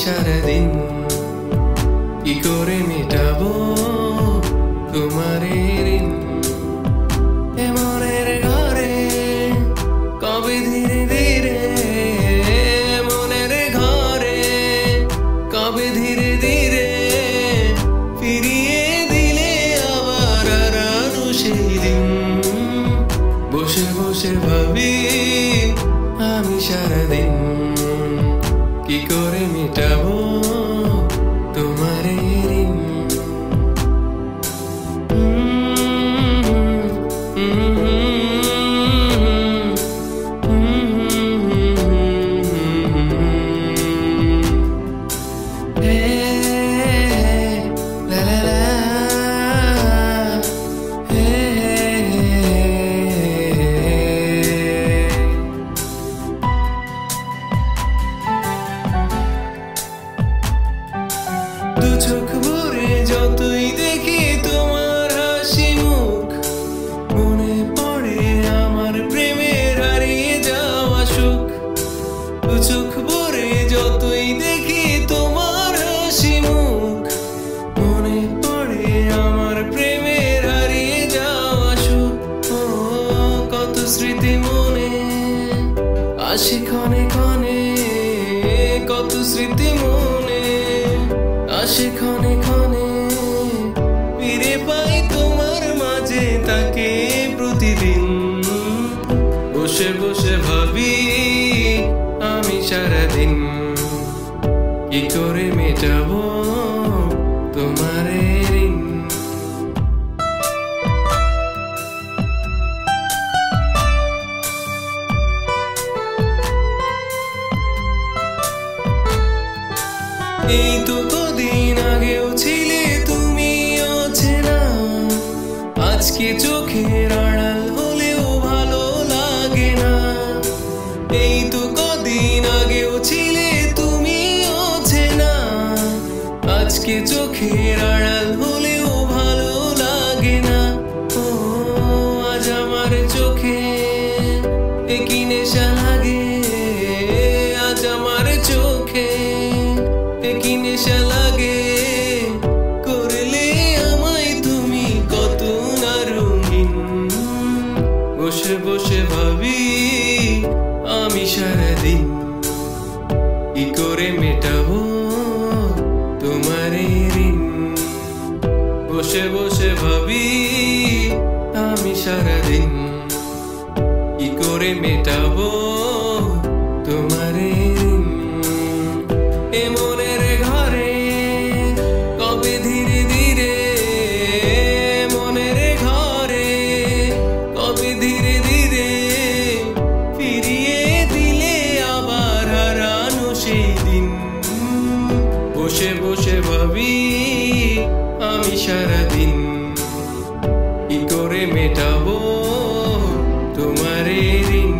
সারাদিন কি করে মেটাবো তোমার ঋণ? মনের ঘরে কবে ধীরে ধীরে, মনের ঘরে কবে ধীরে ধীরে ফিরিয়ে দিলে আবার হারানো সেই দিন। বসে বসে ভাবি আমি সারাদিন কি করে মেটাবো তোমার ঋণ? দু চোখ ভরে যতই দেখি তোমার হাসি মুখ, মনে পড়ে আমার প্রেমের হারিয়ে যাওয়া সুখ। দু চোখ ভরে যতই দেখি তোমার হাসি মুখ, মনে পড়ে আমার প্রেমের হারিয়ে যাওয়া সুখ। ও কত স্মৃতি মনে আসে ক্ষণে ক্ষণে, কত স্মৃতি মনে আসে ক্ষণে ক্ষণে, ফিরে পাই তোমার মাঝে তাকে প্রতিদিন। বসে বসে ভাবি আমি সারাদিন কি করে মেটাবো তোমার ঋণ? এই তো কদিন আগেও ছিলে তুমি অচেনা, আজকে চোখের আড়াল হলেও ভালো লাগে না। এই তো কদিন আগেও ছিলে তুমি অচেনা, আজকে চোখের আড়াল হলেও ভালো লাগে না। ও আজ আমার চোখে কি নেশা লাগে, আজ আমার চোখে কি নেশা লাগে, করলে আমায় তুমি কত না রঙিন। বসে বসে ভাবি আমি সারাদিন কি করে মেটাবো তোমার ঋণ? বসে বসে ভাবি আমি সারাদিন কি করে মেটাবো তোমার ঋণ? মনের ঘরে কবে ধীরে ধীরে, মনের ঘরে কবে ধীরে ধীরে ফিরিয়ে দিলে আবার হারানো সেই দিন। বসে বসে ভাবি আমি সারাদিন কি করে মেটাবো তোমার ঋণ?